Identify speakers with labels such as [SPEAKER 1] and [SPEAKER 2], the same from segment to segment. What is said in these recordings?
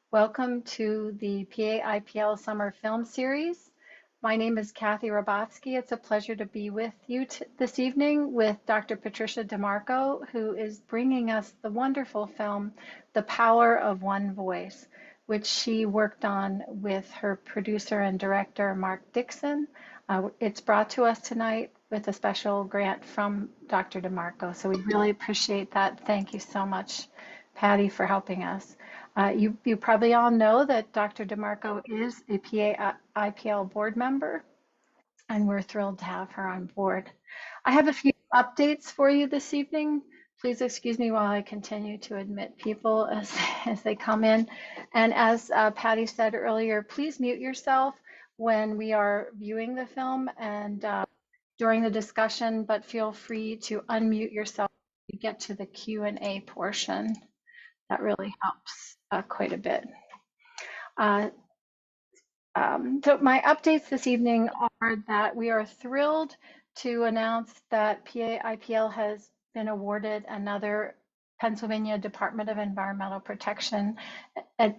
[SPEAKER 1] Welcome to the PA IPL Summer Film Series. My name is Kathy Robotsky. It's a pleasure to be with you this evening with Dr. Patricia DeMarco, who is bringing us the wonderful film, The Power of One Voice, which she worked on with her producer and director, Mark Dixon. It's brought to us tonight with a special grant from Dr. DeMarco. So we really appreciate that. Thank you so much, Patty, for helping us. You probably all know that Dr. DeMarco is a PA IPL board member, and we're thrilled to have her on board. I have a few updates for you this evening. Please excuse me while I continue to admit people as they come in. And as Patty said earlier, please mute yourself when we are viewing the film and during the discussion, but feel free to unmute yourself when you get to the Q&A portion. That really helps quite a bit. So my updates this evening are that we are thrilled to announce that PA IPL has been awarded another Pennsylvania Department of Environmental Protection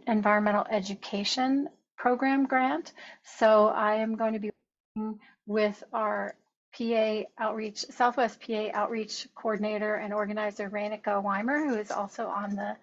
[SPEAKER 1] Environmental Education Program grant. So I am going to be working with our PA Outreach, Southwest PA Outreach Coordinator and Organizer, Rachel Weimer, who is also on the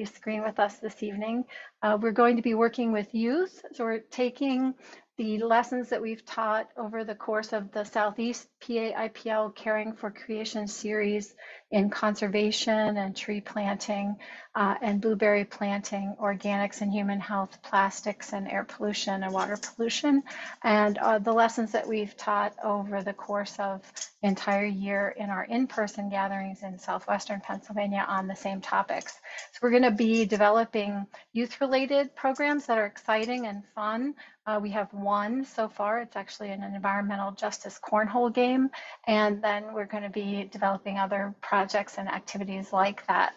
[SPEAKER 1] screen with us this evening. We're going to be working with youth. So we're taking the lessons that we've taught over the course of the Southeast PA IPL Caring for Creation series in conservation and tree planting and blueberry planting, organics and human health, plastics and air pollution and water pollution, and the lessons that we've taught over the course of the entire year in our in-person gatherings in Southwestern Pennsylvania on the same topics. So we're going to be developing youth-related programs that are exciting and fun. We have one so far. It's actually an environmental justice cornhole game. And then we're going to be developing other projects and activities like that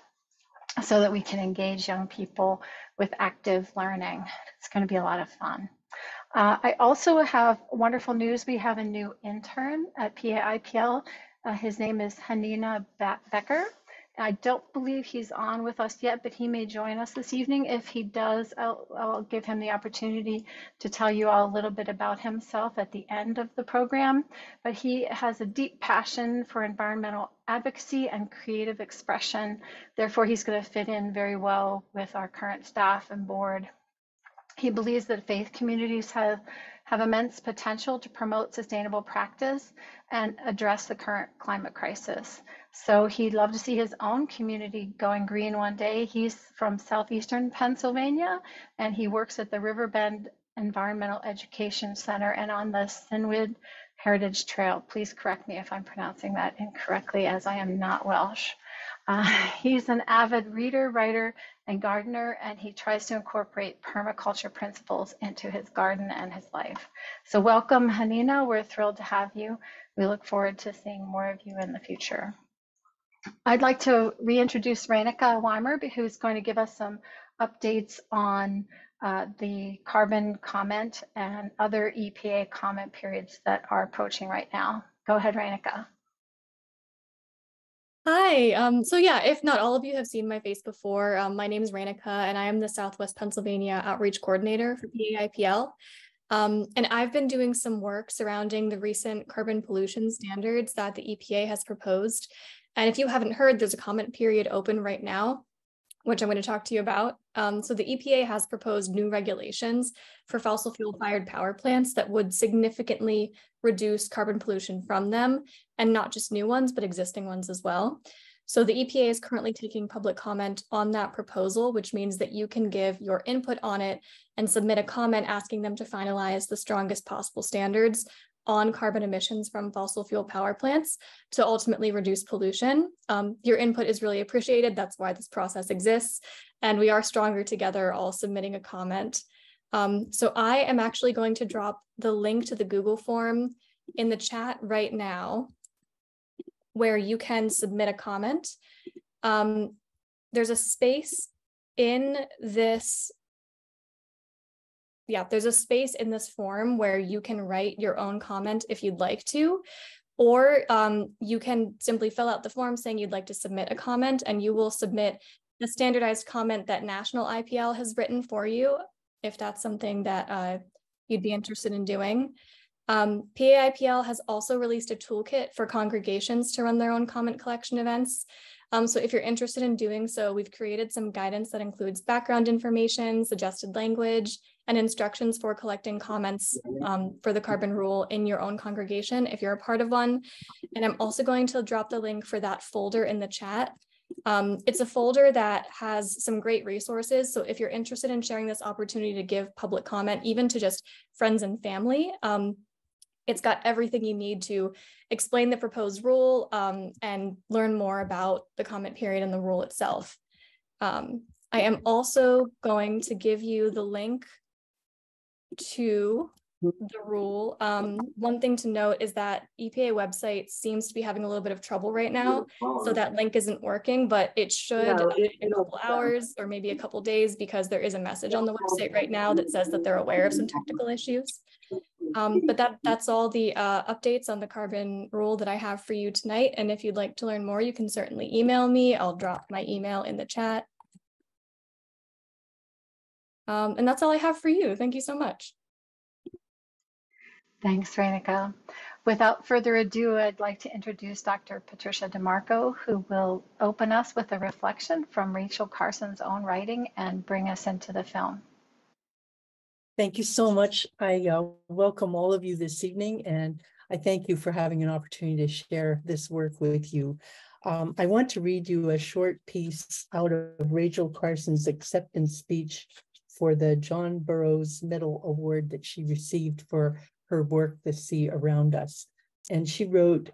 [SPEAKER 1] so that we can engage young people with active learning. It's going to be a lot of fun. I also have wonderful news. We have a new intern at PA IPL. His name is Hanina Becker. I don't believe he's on with us yet, but he may join us this evening. If he does, I'll give him the opportunity to tell you all a little bit about himself at the end of the program. But he has a deep passion for environmental advocacy and creative expression. Therefore, he's going to fit in very well with our current staff and board. He believes that faith communities have immense potential to promote sustainable practice and address the current climate crisis. So he'd love to see his own community going green one day. He's from southeastern Pennsylvania, and he works at the Riverbend Environmental Education Center and on the Sinwood Heritage Trail. Please correct me if I'm pronouncing that incorrectly, as I am not Welsh. He's an avid reader, writer, and gardener, and he tries to incorporate permaculture principles into his garden and his life. So welcome, Hanina. We're thrilled to have you. We look forward to seeing more of you in the future. I'd like to reintroduce Rachel Weimer, who's going to give us some updates on the carbon comment and other EPA comment periods that are approaching right now. Go ahead, Rachel.
[SPEAKER 2] Hi. So yeah, if not all of you have seen my face before, my name is Rachel, and I am the Southwest Pennsylvania Outreach Coordinator for PAIPL. And I've been doing some work surrounding the recent carbon pollution standards that the EPA has proposed. And if you haven't heard, there's a comment period open right now, which I'm going to talk to you about. So the EPA has proposed new regulations for fossil fuel fired power plants that would significantly reduce carbon pollution from them, and not just new ones, but existing ones as well. So the EPA is currently taking public comment on that proposal, which means that you can give your input on it and submit a comment asking them to finalize the strongest possible standards on carbon emissions from fossil fuel power plants to ultimately reduce pollution. Your input is really appreciated. That's why this process exists. And we are stronger together, all submitting a comment. So I am actually going to drop the link to the Google form in the chat right now, where you can submit a comment. There's a space in this there's a space in this form where you can write your own comment if you'd like to, or you can simply fill out the form saying you'd like to submit a comment, and you will submit the standardized comment that National IPL has written for you, if that's something that you'd be interested in doing. PAIPL has also released a toolkit for congregations to run their own comment collection events. So if you're interested in doing so, we've created some guidance that includes background information, suggested language, and instructions for collecting comments for the carbon rule in your own congregation if you're a part of one. And I'm also going to drop the link for that folder in the chat. It's a folder that has some great resources. So if you're interested in sharing this opportunity to give public comment, even to just friends and family, it's got everything you need to explain the proposed rule and learn more about the comment period and the rule itself. I am also going to give you the link to the rule. One thing to note is that EPA website seems to be having a little bit of trouble right now. So that link isn't working, but it should in a couple hours or maybe a couple days, because there is a message on the website right now that says that they're aware of some technical issues. But that's all the updates on the carbon rule that I have for you tonight. And if you'd like to learn more, you can certainly email me. I'll drop my email in the chat. And that's all I have for you. Thank you so much.
[SPEAKER 1] Thanks, Renika. Without further ado, I'd like to introduce Dr. Patricia DeMarco, who will open us with a reflection from Rachel Carson's own writing and bring us into the film.
[SPEAKER 3] Thank you so much. I welcome all of you this evening, and I thank you for having an opportunity to share this work with you. I want to read you a short piece out of Rachel Carson's acceptance speech for the John Burroughs Medal Award that she received for her work, The Sea Around Us. And she wrote,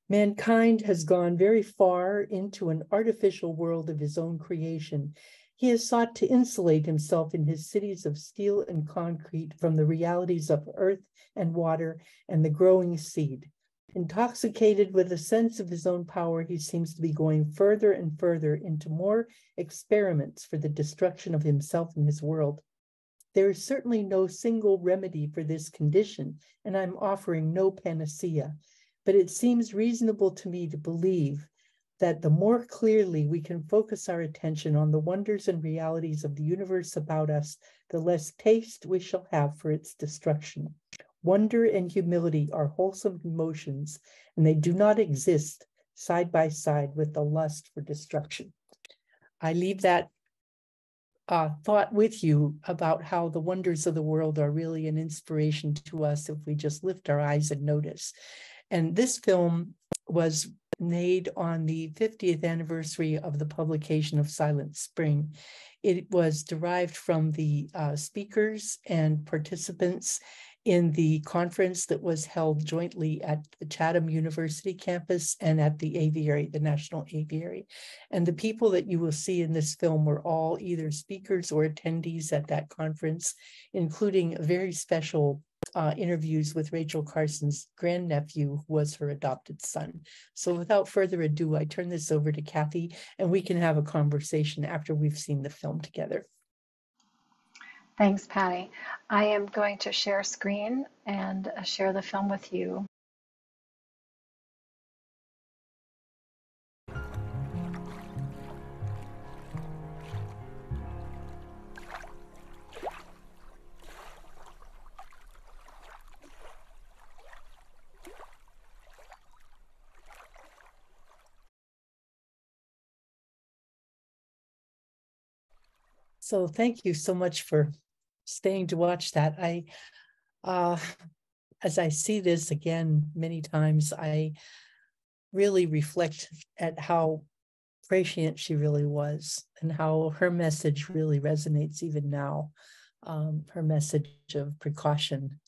[SPEAKER 3] "Mankind has gone very far into an artificial world of his own creation. He has sought to insulate himself in his cities of steel and concrete from the realities of earth and water and the growing seed. Intoxicated with a sense of his own power, he seems to be going further and further into more experiments for the destruction of himself and his world. There is certainly no single remedy for this condition, and I'm offering no panacea, but it seems reasonable to me to believe that the more clearly we can focus our attention on the wonders and realities of the universe about us, the less taste we shall have for its destruction. Wonder and humility are wholesome emotions, and they do not exist side by side with the lust for destruction." I leave that thought with you about how the wonders of the world are really an inspiration to us if we just lift our eyes and notice. And this film was made on the 50th anniversary of the publication of Silent Spring. It was derived from the speakers and participants in the conference that was held jointly at the Chatham University campus and at the aviary, the National Aviary. And the people that you will see in this film were all either speakers or attendees at that conference, including very special interviews with Rachel Carson's grandnephew, who was her adopted son. So without further ado, I turn this over to Kathy, and we can have a conversation after we've seen the film together.
[SPEAKER 1] Thanks, Patty. I am going to share screen and share the film with you.
[SPEAKER 3] So thank you so much for staying to watch that. As I see this again many times, I really reflect at how prescient she really was and how her message really resonates even now. Her message of precaution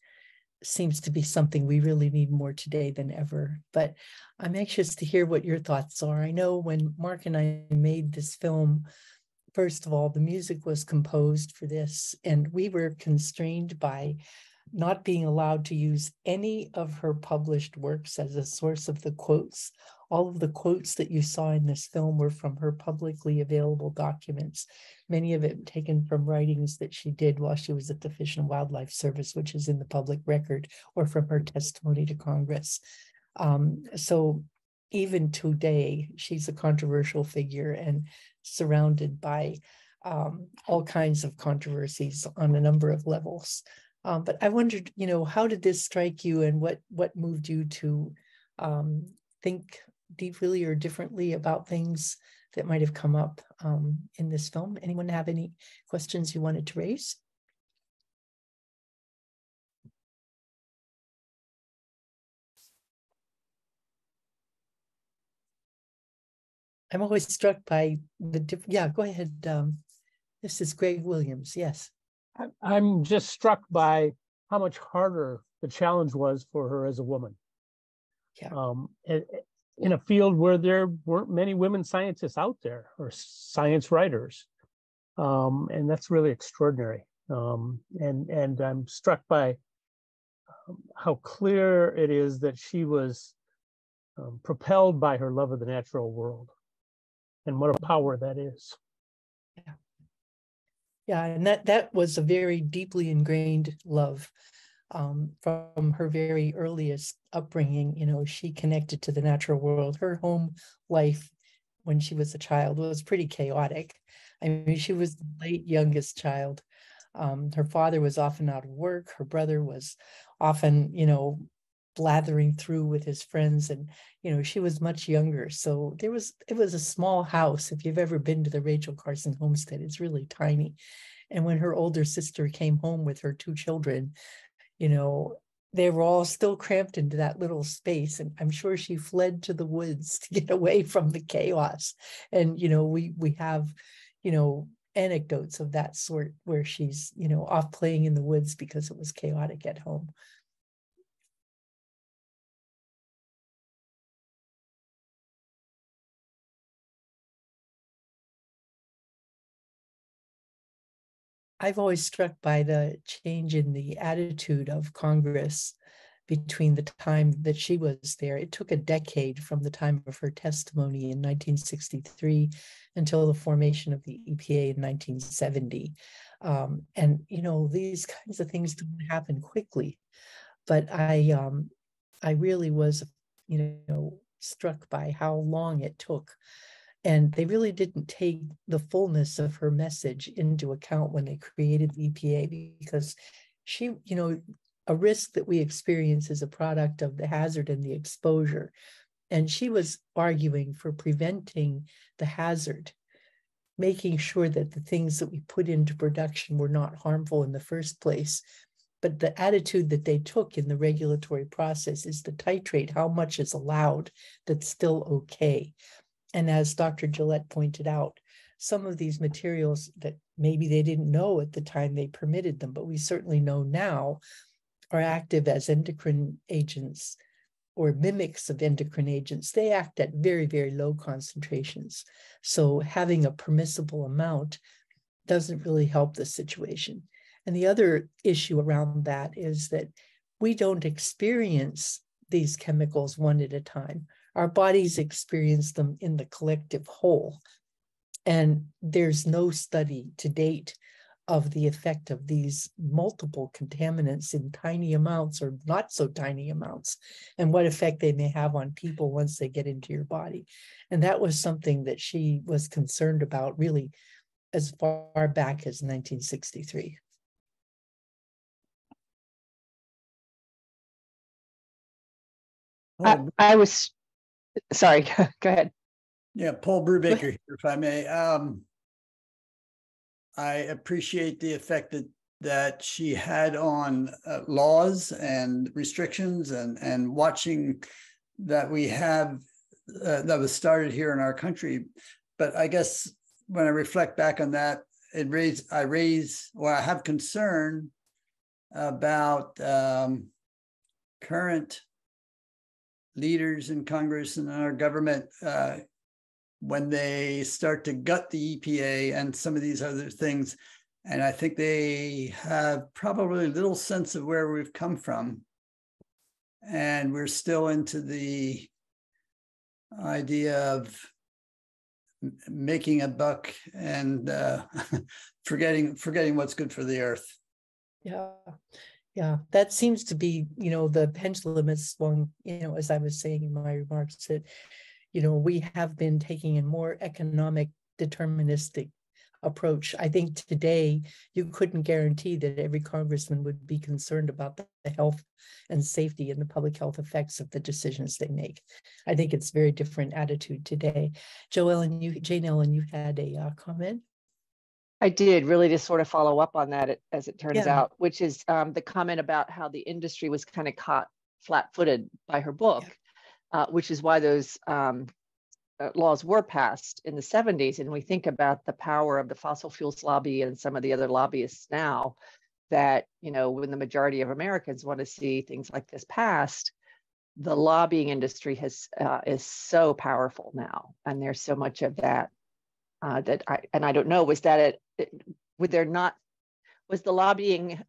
[SPEAKER 3] seems to be something we really need more today than ever. But I'm anxious to hear what your thoughts are. I know when Mark and I made this film, first of all, the music was composed for this, and we were constrained by not being allowed to use any of her published works as a source of the quotes. All of the quotes that you saw in this film were from her publicly available documents, many of it taken from writings that she did while she was at the Fish and Wildlife Service, which is in the public record, or from her testimony to Congress. So even today, she's a controversial figure and surrounded by all kinds of controversies on a number of levels. But I wondered, how did this strike you, and what moved you to think deeply or differently about things that might have come up in this film? Anyone have any questions you wanted to raise? I'm always struck by yeah, go ahead. This is Greg Williams. Yes.
[SPEAKER 4] I'm just struck by how much harder the challenge was for her as a woman.
[SPEAKER 3] Yeah.
[SPEAKER 4] In a field where there weren't many women scientists out there, or science writers. And that's really extraordinary. And I'm struck by how clear it is that she was propelled by her love of the natural world, and what a power that is.
[SPEAKER 3] Yeah. Yeah, and that was a very deeply ingrained love from her very earliest upbringing. She connected to the natural world. Her home life when she was a child was pretty chaotic. I mean, she was the late youngest child. Her father was often out of work. Her brother was often, blathering through with his friends, and she was much younger. So it was a small house. If you've ever been to the Rachel Carson homestead, it's really tiny. And when her older sister came home with her two children, they were all still cramped into that little space. And I'm sure she fled to the woods to get away from the chaos. And, we have, anecdotes of that sort where she's, off playing in the woods because it was chaotic at home. I've always struck by the change in the attitude of Congress between the time that she was there. It took a decade from the time of her testimony in 1963 until the formation of the EPA in 1970. And, these kinds of things don't happen quickly. But I really was, struck by how long it took. And they really didn't take the fullness of her message into account when they created the EPA, because she, a risk that we experience is a product of the hazard and the exposure. And she was arguing for preventing the hazard, making sure that the things that we put into production were not harmful in the first place. But the attitude that they took in the regulatory process is to titrate how much is allowed that's still okay. And as Dr. Gillette pointed out, some of these materials that maybe they didn't know at the time they permitted them, but we certainly know now, are active as endocrine agents or mimics of endocrine agents. They act at very, very low concentrations. So having a permissible amount doesn't really help the situation. And the other issue around that is that we don't experience these chemicals one at a time. Our bodies experience them in the collective whole. And there's no study to date of the effect of these multiple contaminants in tiny amounts or not so tiny amounts, and what effect they may have on people once they get into your body. And that was something that she was concerned about really as far back as 1963.
[SPEAKER 5] I was, sorry, go ahead.
[SPEAKER 6] Yeah, Paul Brubaker here, if I may. I appreciate the effect that she had on laws and restrictions and watching that we have that was started here in our country. But I guess when I reflect back on that, I have concern about current leaders in Congress and our government when they start to gut the EPA and some of these other things. And I think they have probably little sense of where we've come from. And we're still into the idea of making a buck and forgetting what's good for the earth.
[SPEAKER 3] Yeah. Yeah, that seems to be, the pendulum has swung, as I was saying in my remarks, that, we have been taking a more economic deterministic approach. I think today you couldn't guarantee that every congressman would be concerned about the health and safety and the public health effects of the decisions they make. I think it's a very different attitude today. Jane Ellen, you had a comment?
[SPEAKER 5] I did really just sort of follow up on that, as it turns
[SPEAKER 3] Yeah.
[SPEAKER 5] out, which is the comment about how the industry was kind of caught flat-footed by her book, which is why those laws were passed in the 70s. And we think about the power of the fossil fuels lobby and some of the other lobbyists now that, when the majority of Americans want to see things like this passed, the lobbying industry is so powerful now. And there's so much of that I don't know, was that was the lobbying,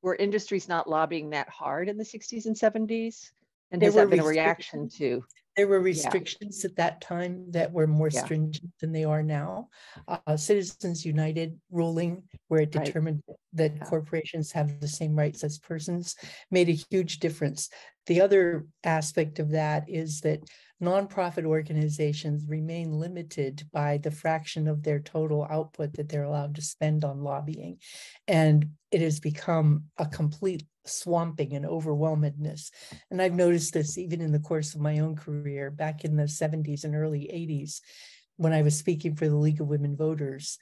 [SPEAKER 5] were industries not lobbying that hard in the 60s and 70s? And has that been a reaction to?
[SPEAKER 3] There were restrictions at that time that were more stringent than they are now. Citizens United ruling, where it determined that corporations have the same rights as persons, made a huge difference. The other aspect of that is that nonprofit organizations remain limited by the fraction of their total output that they're allowed to spend on lobbying. And it has become a complete swamping and overwhelmedness. And I've noticed this even in the course of my own career back in the 70s and early 80s, when I was speaking for the League of Women Voters.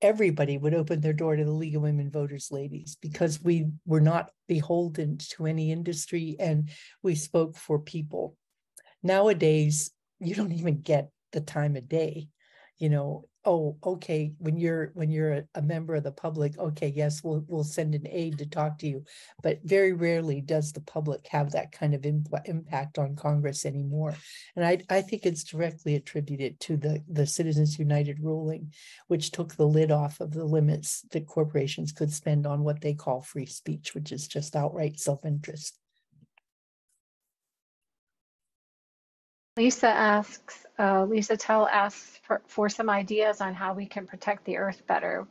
[SPEAKER 3] Everybody would open their door to the League of Women Voters ladies because we were not beholden to any industry and we spoke for people. Nowadays, you don't even get the time of day, oh, okay, when you're a member of the public, okay, yes, we'll send an aide to talk to you. But very rarely does the public have that kind of impact on Congress anymore. And I think it's directly attributed to the Citizens United ruling, which took the lid off of the limits that corporations could spend on what they call free speech, which is just outright self-interest.
[SPEAKER 1] Lisa Tell asks for some ideas on how we can protect the earth better.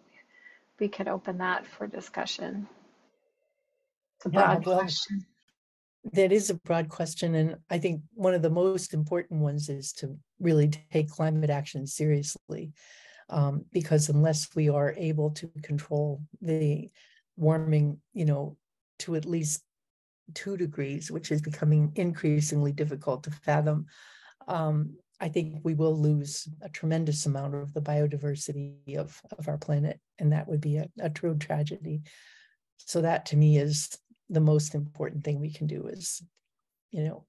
[SPEAKER 1] We could open that for discussion. It's a broad question.
[SPEAKER 3] That is a broad question. And I think one of the most important ones is to really take climate action seriously. Because unless we are able to control the warming, to at least 2 degrees, which is becoming increasingly difficult to fathom, I think we will lose a tremendous amount of the biodiversity of our planet, and that would be a true tragedy. So that to me is the most important thing we can do is,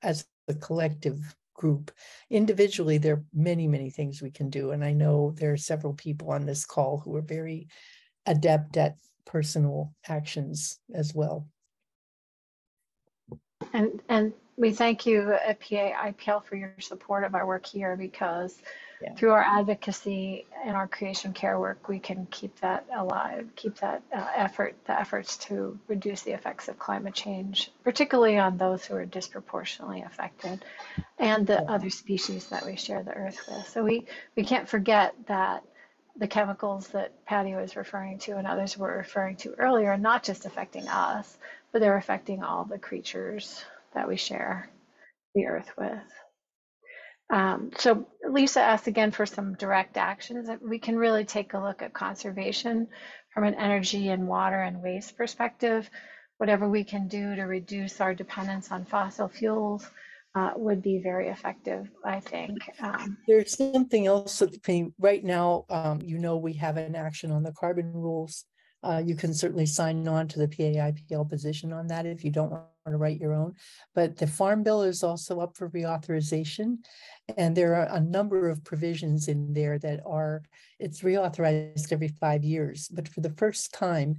[SPEAKER 3] as a collective group. Individually, there are many, many things we can do. And I know there are several people on this call who are very adept at personal actions as well.
[SPEAKER 1] And we thank you at PA-IPL for your support of our work here, because through our advocacy and our creation care work, we can keep that alive, keep that the efforts to reduce the effects of climate change, particularly on those who are disproportionately affected and the other species that we share the earth with. So we can't forget that the chemicals that Patty was referring to and others were referring to earlier are not just affecting us, but they're affecting all the creatures that we share the earth with. So Lisa asked again for some direct actions. We can really take a look at conservation from an energy and water and waste perspective. Whatever we can do to reduce our dependence on fossil fuels would be very effective, I think.
[SPEAKER 3] There's something else right now, we have an action on the carbon rules. You can certainly sign on to the PA-IPL position on that if you don't want to write your own. But the Farm Bill is also up for reauthorization. And there are a number of provisions in there that it's reauthorized every 5 years. But for the first time,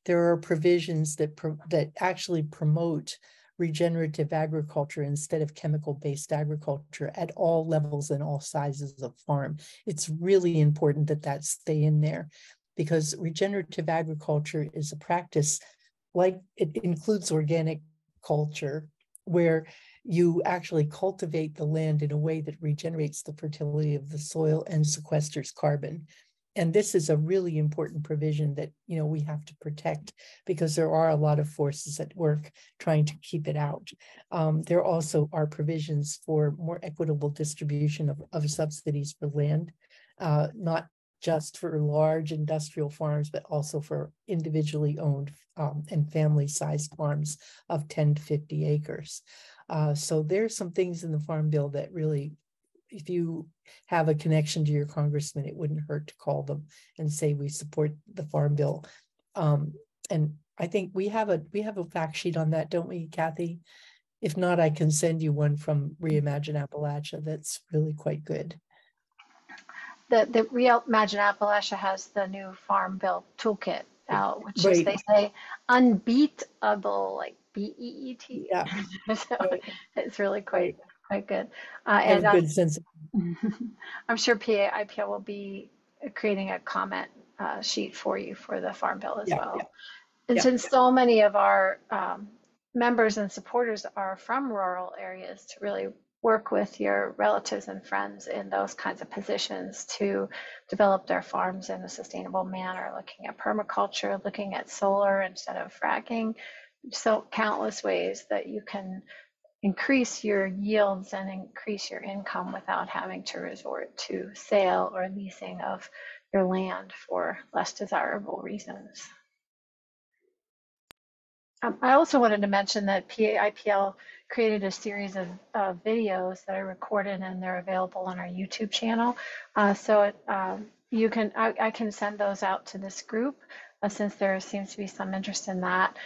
[SPEAKER 3] there are provisions that actually promote regenerative agriculture instead of chemical-based agriculture at all levels and all sizes of farm. It's really important that stay in there, because regenerative agriculture is a practice, like it includes organic culture, where you actually cultivate the land in a way that regenerates the fertility of the soil and sequesters carbon. And this is a really important provision that, you know, we have to protect because there are a lot of forces at work trying to keep it out. There also are provisions for more equitable distribution of subsidies for land, not just for large industrial farms, but also for individually owned and family-sized farms of 10 to 50 acres. So there's some things in the Farm Bill that really, if you have a connection to your congressman, it wouldn't hurt to call them and say we support the Farm Bill. And I think we have a fact sheet on that, don't we, Kathy? If not, I can send you one from Reimagine Appalachia that's really quite good.
[SPEAKER 1] The Reimagine Appalachia has the new Farm Bill toolkit out, which is, they say, unbeatable, like BEET.
[SPEAKER 3] Yeah.
[SPEAKER 1] So it's really quite good.
[SPEAKER 3] I have a good sense.
[SPEAKER 1] I'm sure PA IPL will be creating a comment sheet for you for the Farm Bill as well. And since so many of our members and supporters are from rural areas, to really work with your relatives and friends in those kinds of positions to develop their farms in a sustainable manner, looking at permaculture, looking at solar instead of fracking. So countless ways that you can increase your yields and increase your income without having to resort to sale or leasing of your land for less desirable reasons. I also wanted to mention that PAIPL created a series of videos that are recorded and they're available on our YouTube channel. You can, I can send those out to this group since there seems to be some interest in that.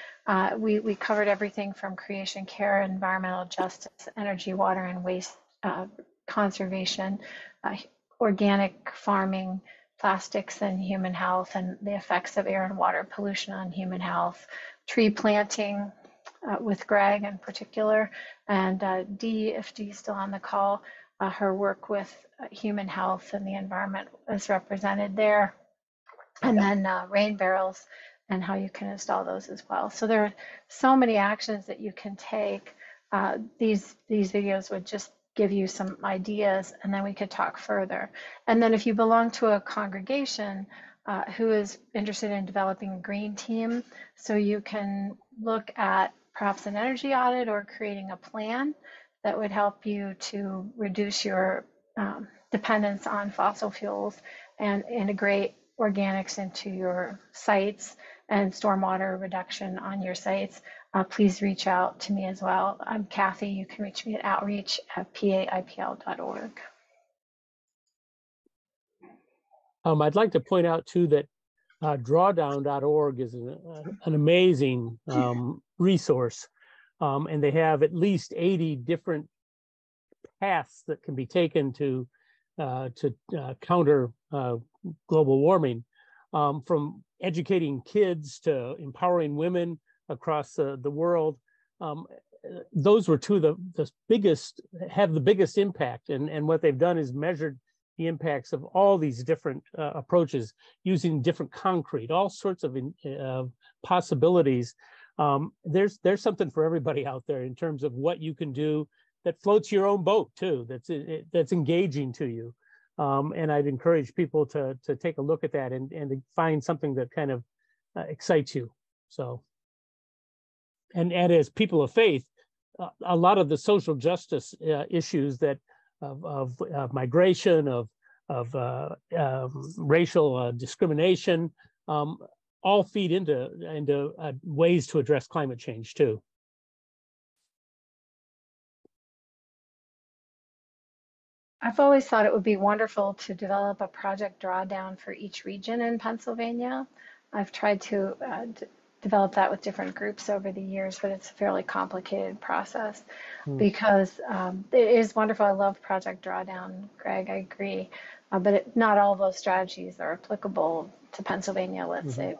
[SPEAKER 1] We covered everything from creation care, environmental justice, energy, water, and waste conservation, organic farming, plastics and human health, and the effects of air and water pollution on human health, tree planting with Greg in particular, and Dee, if Dee's still on the call, her work with human health and the environment is represented there. And then rain barrels and how you can install those as well. So there are so many actions that you can take. These videos would just give you some ideas, and then we could talk further. And then if you belong to a congregation who is interested in developing a green team, so you can look at perhaps an energy audit or creating a plan that would help you to reduce your dependence on fossil fuels and integrate organics into your sites and stormwater reduction on your sites. Please reach out to me as well. I'm Kathy. You can reach me at outreach@paipl.org.
[SPEAKER 4] I'd like to point out too that drawdown.org is an amazing resource, and they have at least 80 different paths that can be taken to counter global warming, from educating kids to empowering women across the world. Those were two of the biggest, have the biggest impact, and what they've done is measured the impacts of all these different approaches using different concrete, all sorts of possibilities. There's something for everybody out there in terms of what you can do that floats your own boat too, that's engaging to you. And I'd encourage people to take a look at that and to find something that kind of excites you. So, and as people of faith, a lot of the social justice issues that of migration, of racial discrimination, all feed into ways to address climate change too.
[SPEAKER 1] I've always thought it would be wonderful to develop a project drawdown for each region in Pennsylvania. I've tried to develop that with different groups over the years, but it's a fairly complicated process because it is wonderful. I love project drawdown, Greg, I agree. But not all those strategies are applicable to Pennsylvania, let's say,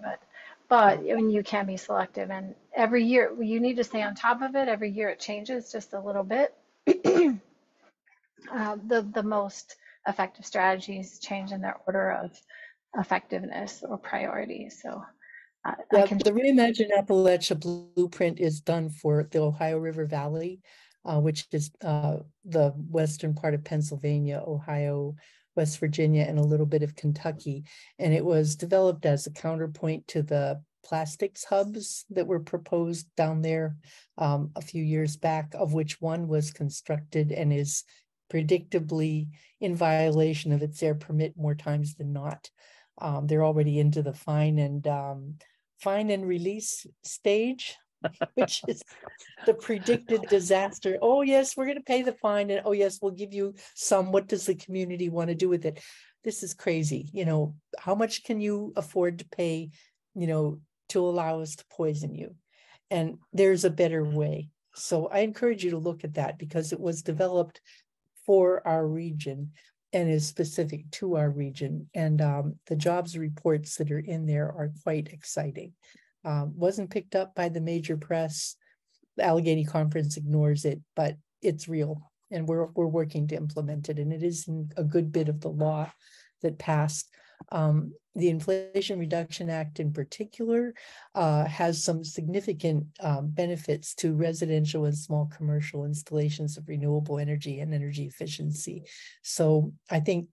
[SPEAKER 1] but I mean, you can be selective, and every year you need to stay on top of it. Every year it changes just a little bit. The most effective strategies change in their order of effectiveness or priority. So
[SPEAKER 3] the Reimagine Appalachia blueprint is done for the Ohio River Valley, which is the western part of Pennsylvania, Ohio, West Virginia, and a little bit of Kentucky. And it was developed as a counterpoint to the plastics hubs that were proposed down there a few years back, of which one was constructed and is predictably in violation of its air permit more times than not. They're already into the fine and release stage, which is the predicted disaster. Oh yes, we're going to pay the fine, and oh yes, we'll give you some. What does the community want to do with it? This is crazy. You know, how much can you afford to pay, you know, to allow us to poison you? And there's a better way. So I encourage you to look at that, because it was developed for our region and is specific to our region. And the jobs reports that are in there are quite exciting. Wasn't picked up by the major press. The Allegheny Conference ignores it, but it's real, and we're working to implement it. And it is a good bit of the law that passed. The Inflation Reduction Act in particular has some significant benefits to residential and small commercial installations of renewable energy and energy efficiency. So I think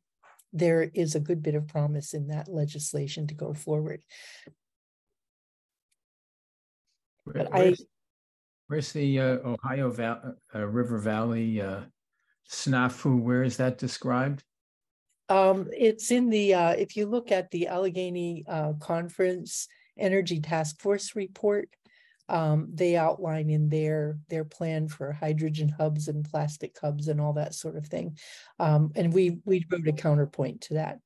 [SPEAKER 3] there is a good bit of promise in that legislation to go forward. But
[SPEAKER 7] where's the Ohio River Valley snafu? Where is that described?
[SPEAKER 3] It's in the, if you look at the Allegheny Conference Energy Task Force report, they outline in their plan for hydrogen hubs and plastic hubs and all that sort of thing. And we wrote a counterpoint to that.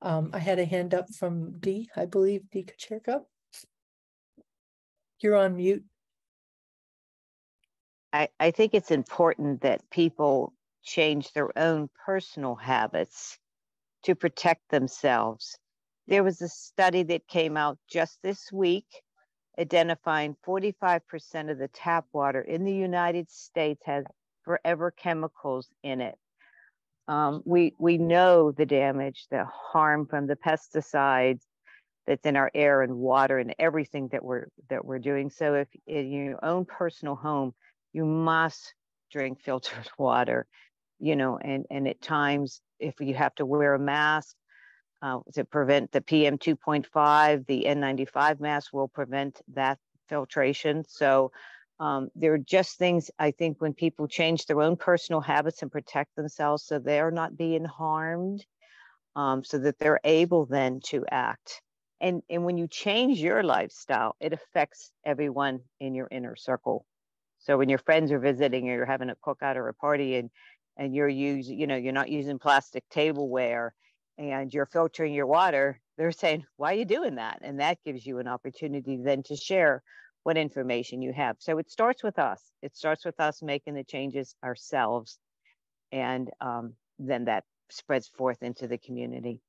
[SPEAKER 3] I had a hand up from Dee, I believe, Dee Kacherka. You're on mute.
[SPEAKER 8] I think it's important that people change their own personal habits to protect themselves. There was a study that came out just this week identifying 45% of the tap water in the United States has forever chemicals in it. We know the damage, the harm from the pesticides that's in our air and water and everything that we're doing. So if in your own personal home, you must drink filtered water, you know, and at times if you have to wear a mask to prevent the PM 2.5, the N95 mask will prevent that filtration. So there are just things, I think, when people change their own personal habits and protect themselves so they're not being harmed, so that they're able then to act. And when you change your lifestyle, it affects everyone in your inner circle. So when your friends are visiting or you're having a cookout or a party and you're using, you know, you're not using plastic tableware and you're filtering your water, they're saying, why are you doing that? And that gives you an opportunity then to share what information you have. So it starts with us. It starts with us making the changes ourselves. And then that spreads forth into the community.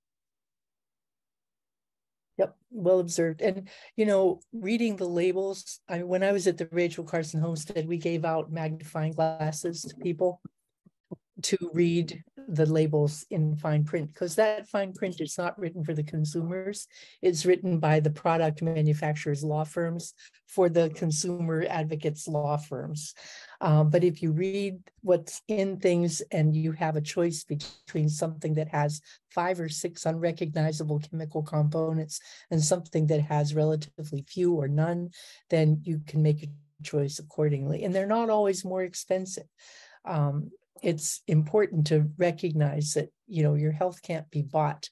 [SPEAKER 3] Yep, well observed. And, you know, reading the labels, when I was at the Rachel Carson Homestead, we gave out magnifying glasses to people to read the labels in fine print, because that fine print is not written for the consumers. It's written by the product manufacturers' law firms for the consumer advocates' law firms. But if you read what's in things and you have a choice between something that has 5 or 6 unrecognizable chemical components and something that has relatively few or none, then you can make a choice accordingly. And they're not always more expensive. It's important to recognize that, you know, your health can't be bought.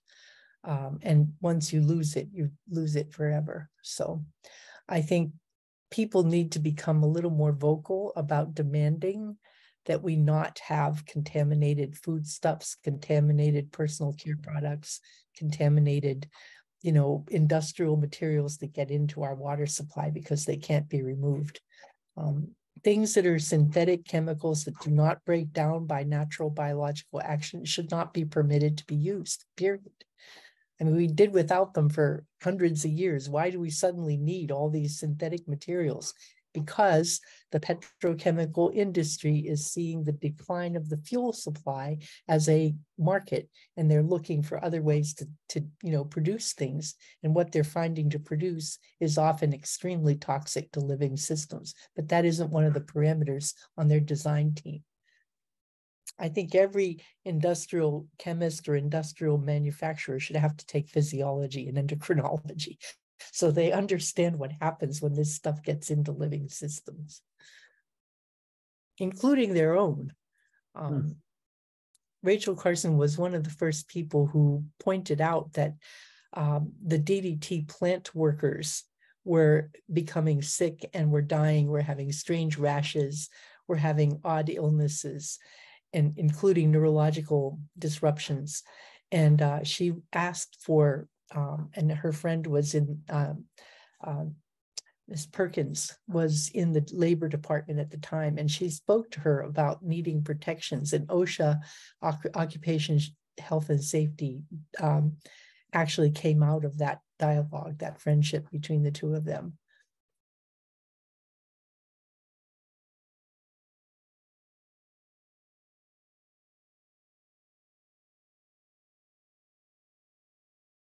[SPEAKER 3] And once you lose it forever. So I think people need to become a little more vocal about demanding that we not have contaminated foodstuffs, contaminated personal care products, contaminated, you know, industrial materials that get into our water supply because they can't be removed. Things that are synthetic chemicals that do not break down by natural biological action should not be permitted to be used, period. I mean, we did without them for hundreds of years. Why do we suddenly need all these synthetic materials? Because the petrochemical industry is seeing the decline of the fuel supply as a market, and they're looking for other ways to you know, produce things. And what they're finding to produce is often extremely toxic to living systems. But that isn't one of the parameters on their design team. I think every industrial chemist or industrial manufacturer should have to take physiology and endocrinology so they understand what happens when this stuff gets into living systems, including their own. Rachel Carson was one of the first people who pointed out that the DDT plant workers were becoming sick and were dying, were having strange rashes, were having odd illnesses, and including neurological disruptions. And she asked for, and her friend was in, Ms. Perkins was in the labor department at the time, and she spoke to her about needing protections. And OSHA, Occupation Health and Safety, actually came out of that dialogue, that friendship between the two of them.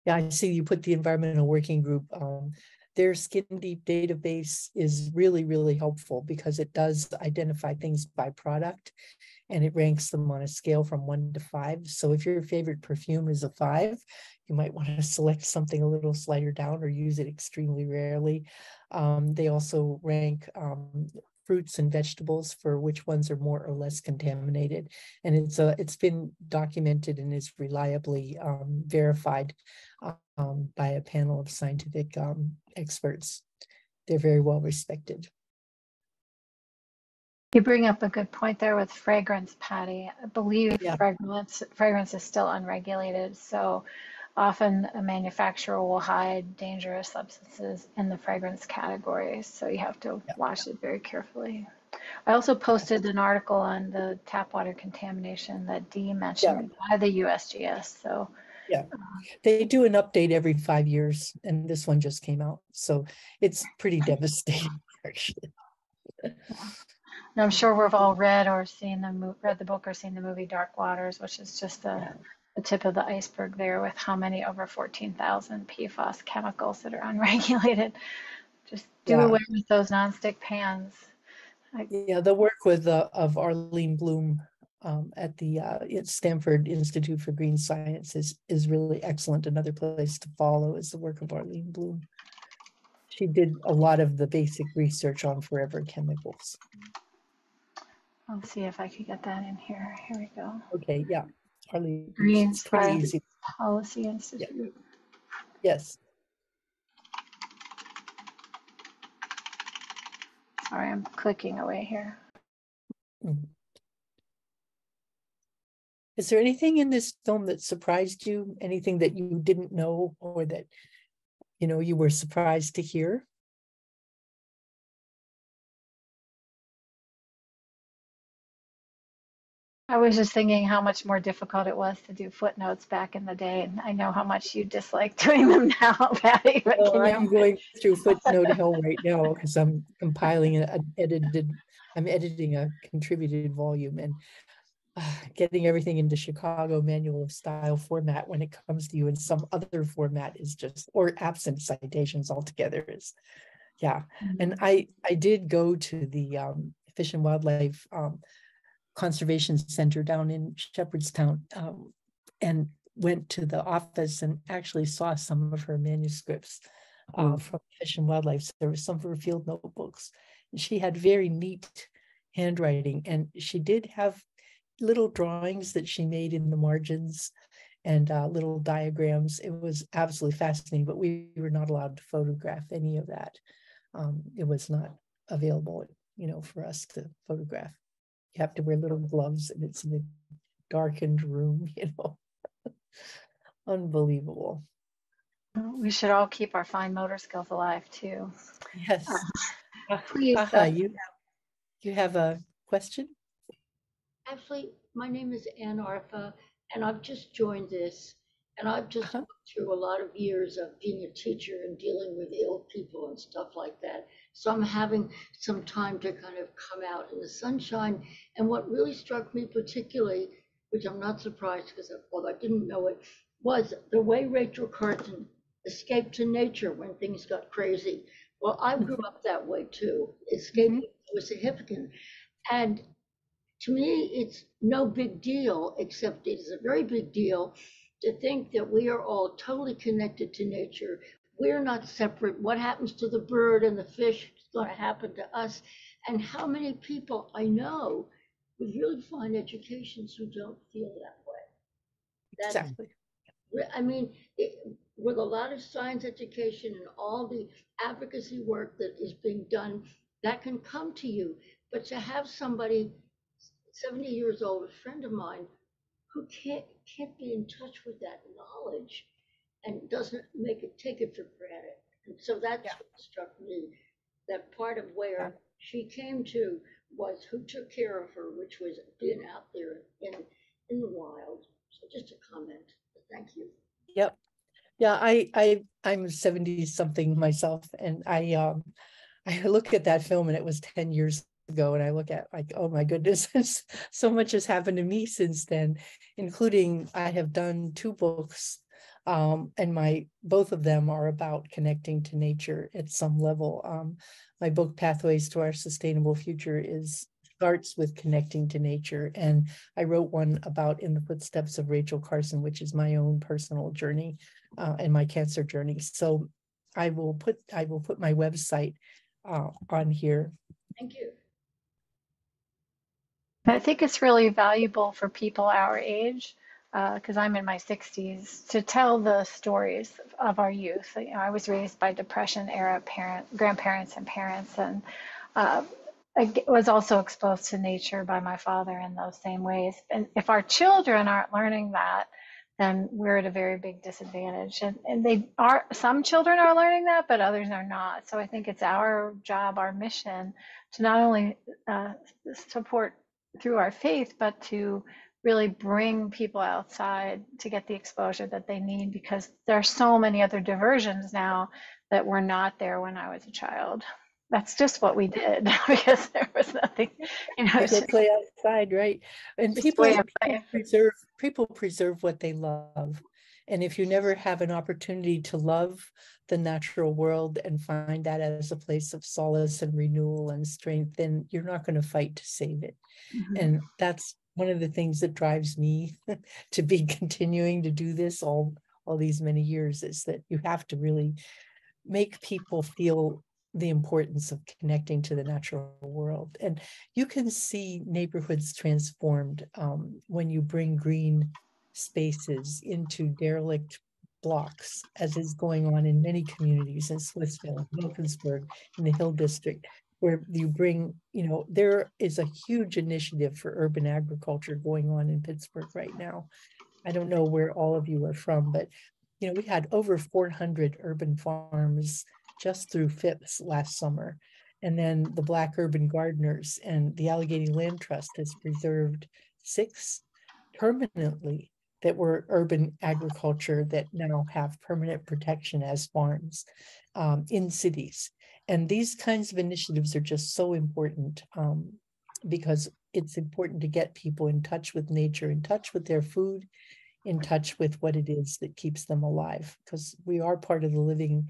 [SPEAKER 3] Yeah, I see you put the Environmental Working Group. Their Skin Deep database is really, really helpful because it does identify things by product and it ranks them on a scale from 1 to 5. So if your favorite perfume is a 5, you might want to select something a little slighter down or use it extremely rarely. They also rank fruits and vegetables for which ones are more or less contaminated. And it's been documented and is reliably verified by a panel of scientific experts. They're very well respected.
[SPEAKER 1] You bring up a good point there with fragrance, Patty. I believe fragrance is still unregulated, so often a manufacturer will hide dangerous substances in the fragrance category, so you have to watch it very carefully. I also posted an article on the tap water contamination that Dee mentioned by the USGS. So
[SPEAKER 3] they do an update every 5 years, and this one just came out, so it's pretty devastating, actually.
[SPEAKER 1] And I'm sure we've all read or seen read the book or seen the movie Dark Waters, which is just the tip of the iceberg there with how many over 14,000 PFAS chemicals that are unregulated. Just do away with those nonstick pans.
[SPEAKER 3] The work with of Arlene Bloom at the Stanford Institute for Green Sciences is really excellent. Another place to follow is the work of Arlene Bloom. She did a lot of the basic research on forever chemicals.
[SPEAKER 1] I'll see if I can get that in here. Here we go.
[SPEAKER 3] Okay, Arlene,
[SPEAKER 1] Green
[SPEAKER 3] it's pretty easy.
[SPEAKER 1] Policy Institute.
[SPEAKER 3] Yes.
[SPEAKER 1] Sorry, I'm clicking away here.
[SPEAKER 3] Is there anything in this film that surprised you? Anything that you didn't know or that, you were surprised to hear?
[SPEAKER 1] I was just thinking how much more difficult it was to do footnotes back in the day, and I know how much you dislike doing them now, Patty. But
[SPEAKER 3] I'm going through footnote hell right now because I'm compiling I'm editing a contributed volume and getting everything into Chicago Manual of Style format when it comes to you in some other format is just, or absent citations altogether is, And I did go to the Fish and Wildlife Conservation Center down in Shepherdstown and went to the office and actually saw some of her manuscripts from Fish and Wildlife Service, some of her field notebooks. And she had very neat handwriting, and she did have little drawings that she made in the margins and little diagrams. It was absolutely fascinating, but we were not allowed to photograph any of that. It was not available, for us to photograph. You have to wear little gloves and it's in a darkened room, Unbelievable.
[SPEAKER 1] we should all keep our fine motor skills alive too.
[SPEAKER 3] Yes.
[SPEAKER 1] Please.
[SPEAKER 3] You have a question?
[SPEAKER 9] Actually, my name is Ann Arfa, and I've just joined this, and I've just gone through a lot of years of being a teacher and dealing with ill people and stuff like that. So I'm having some time to kind of come out in the sunshine. And what really struck me particularly, which I'm not surprised because I didn't know it, was the way Rachel Carson escaped to nature when things got crazy. Well, I grew up that way too. Escaping was significant. And to me, it's no big deal, except it's a very big deal to think that we are all totally connected to nature. We're not separate. What happens to the bird and the fish is going to happen to us. And how many people I know with really fine educations who don't feel that way. That's,
[SPEAKER 3] Exactly.
[SPEAKER 9] I mean, with a lot of science education and all the advocacy work that is being done, that can come to you. But to have somebody 70 years old, a friend of mine, who can't be in touch with that knowledge and doesn't take it for granted. And so that's what struck me, that part of where she came to was who took care of her, which was being out there in the wild. So just a comment. Thank you.
[SPEAKER 3] Yep. Yeah, I'm 70 something myself, and I look at that film and it was 10 years ago, and I look at like, oh my goodness, so much has happened to me since then, including I have done 2 books, and both of them are about connecting to nature at some level. My book Pathways to Our Sustainable Future starts with connecting to nature, and I wrote one about In the Footsteps of Rachel Carson, which is my own personal journey and my cancer journey. So I will put my website on here.
[SPEAKER 9] Thank you.
[SPEAKER 1] I think it's really valuable for people our age, because I'm in my 60s, to tell the stories of our youth. You know, I was raised by Depression era grandparents and parents, and I was also exposed to nature by my father in those same ways. And if our children aren't learning that, then we're at a very big disadvantage. And some children are learning that, but others are not. So I think it's our job, our mission, to not only support through our faith, but to really bring people outside to get the exposure that they need, because there are so many other diversions now that were not there when I was a child. That's just what we did because there was nothing, you know.
[SPEAKER 3] They play outside, right? And people preserve what they love. And if you never have an opportunity to love the natural world and find that as a place of solace and renewal and strength, then you're not going to fight to save it. Mm-hmm. And that's one of the things that drives me to be continuing to do this all these many years, is that you have to really make people feel the importance of connecting to the natural world. And you can see neighborhoods transformed when you bring green spaces into derelict blocks, as is going on in many communities in Swissville, Wilkinsburg, in the Hill District, where you bring, you know, there is a huge initiative for urban agriculture going on in Pittsburgh right now. I don't know where all of you are from, but, you know, we had over 400 urban farms just through Phipps last summer. And then the Black Urban Gardeners and the Allegheny Land Trust has preserved 6 permanently that were urban agriculture that now have permanent protection as farms in cities. And these kinds of initiatives are just so important because it's important to get people in touch with nature, in touch with their food, in touch with what it is that keeps them alive, because we are part of the living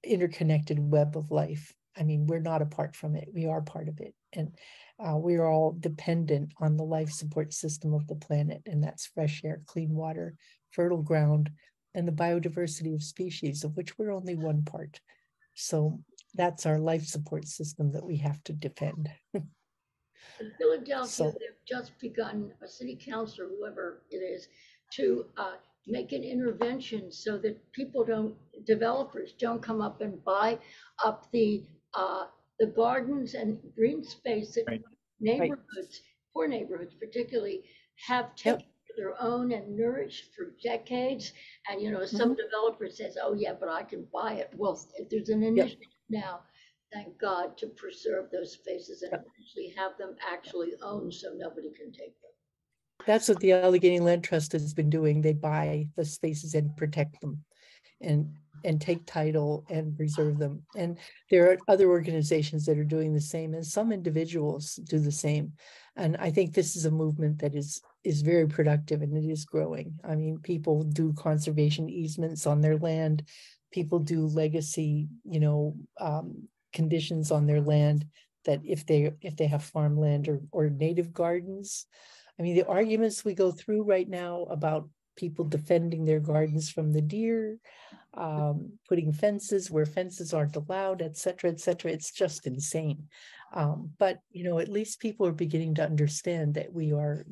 [SPEAKER 3] interconnected web of life. I mean, we're not apart from it. We are part of it. And we are all dependent on the life support system of the planet. And that's fresh air, clean water, fertile ground, and the biodiversity of species, of which we're only one part. So that's our life support system that we have to defend.
[SPEAKER 9] In Philadelphia, they've just begun, a city council, whoever it is, to make an intervention so that developers don't come up and buy up the gardens and green space that neighborhoods, poor neighborhoods particularly, have taken their own and nourished for decades. And, you know, some developer says, oh yeah, but I can buy it. Well, if there's an initiative now, thank God, to preserve those spaces and eventually have them actually owned so nobody can take them.
[SPEAKER 3] That's what the Allegheny Land Trust has been doing. They buy the spaces and protect them and take title and preserve them. And there are other organizations that are doing the same, and some individuals do the same. And I think this is a movement that is very productive, and it is growing. I mean, people do conservation easements on their land. People do legacy, you know, conditions on their land. that if they have farmland or native gardens. I mean, the arguments we go through right now about people defending their gardens from the deer, putting fences where fences aren't allowed, et cetera, it's just insane. But, at least people are beginning to understand that we are,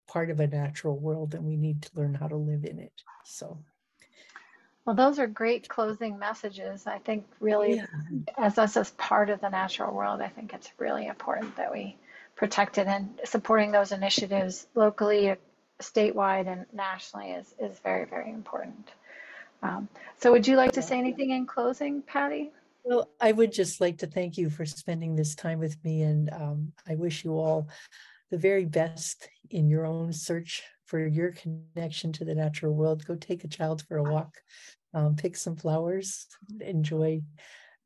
[SPEAKER 3] part of a natural world and we need to learn how to live in it. So.
[SPEAKER 1] Well, those are great closing messages. I think really,
[SPEAKER 3] Yeah.
[SPEAKER 1] as us as part of the natural world, I think it's really important that we protect it, and supporting those initiatives locally, statewide, and nationally is very, very important. So would you like to say anything in closing, Patty?
[SPEAKER 3] Well, I would just like to thank you for spending this time with me, and I wish you all the very best in your own search for your connection to the natural world. Go take a child for a walk, pick some flowers, enjoy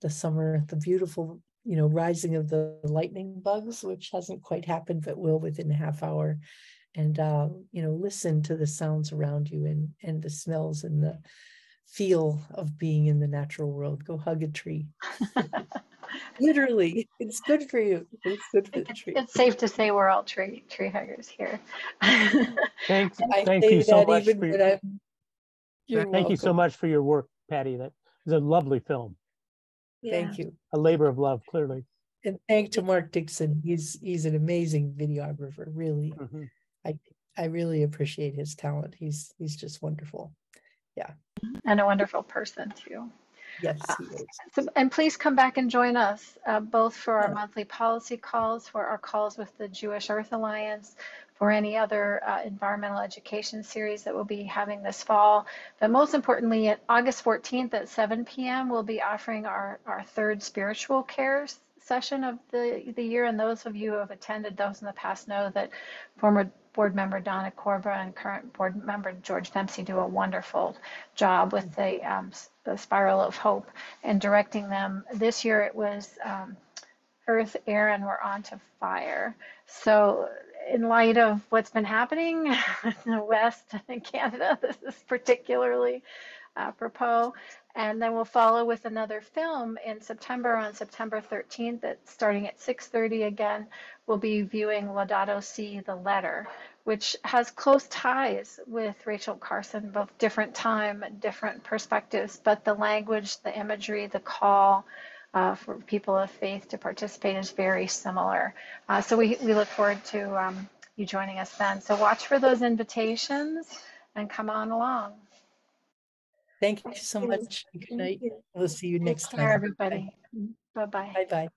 [SPEAKER 3] the summer, the beautiful, rising of the lightning bugs, which hasn't quite happened, but will within a half hour. And, listen to the sounds around you and the smells and the feel of being in the natural world. Go hug a tree. Literally, it's good for you. It's good for the tree.
[SPEAKER 1] It's safe to say we're all tree huggers here.
[SPEAKER 4] Thank
[SPEAKER 3] I
[SPEAKER 4] you
[SPEAKER 3] say
[SPEAKER 4] so
[SPEAKER 3] that
[SPEAKER 4] much
[SPEAKER 3] even
[SPEAKER 4] for
[SPEAKER 3] when
[SPEAKER 4] your,
[SPEAKER 3] I'm. You're
[SPEAKER 4] thank you so
[SPEAKER 3] welcome.
[SPEAKER 4] much for your work, Patty. That is a lovely film.
[SPEAKER 3] Thank you.
[SPEAKER 4] A labor of love, clearly.
[SPEAKER 3] And thank to Mark Dixon. He's an amazing videographer. Really,
[SPEAKER 4] Mhm.
[SPEAKER 3] I really appreciate his talent. He's just wonderful. Yeah.
[SPEAKER 1] And a wonderful person too.
[SPEAKER 3] Yes, he is.
[SPEAKER 1] And please come back and join us, both for our
[SPEAKER 3] Yeah.
[SPEAKER 1] monthly policy calls, for our calls with the Jewish Earth Alliance, for any other environmental education series that we'll be having this fall. But most importantly, at August 14th at 7 p.m., we'll be offering our third spiritual cares session of the year. And those of you who have attended those in the past know that former board member Donna Corba and current board member George Dempsey do a wonderful job with the Spiral of Hope and directing them. This year it was Earth, Air, and we're on to Fire. So in light of what's been happening in the West and Canada, this is particularly apropos. And then we'll follow with another film in September, on September 13th, that's starting at 6:30 again. We'll be viewing Laudato Si, The Letter, which has close ties with Rachel Carson, both different time, different perspectives, but the language, the imagery, the call for people of faith to participate is very similar. So we look forward to you joining us then. So watch for those invitations and come on along.
[SPEAKER 3] Thank you so much. Good night. We'll see you next
[SPEAKER 1] Take care,
[SPEAKER 3] time.
[SPEAKER 1] everybody. Bye-bye.
[SPEAKER 3] Bye-bye.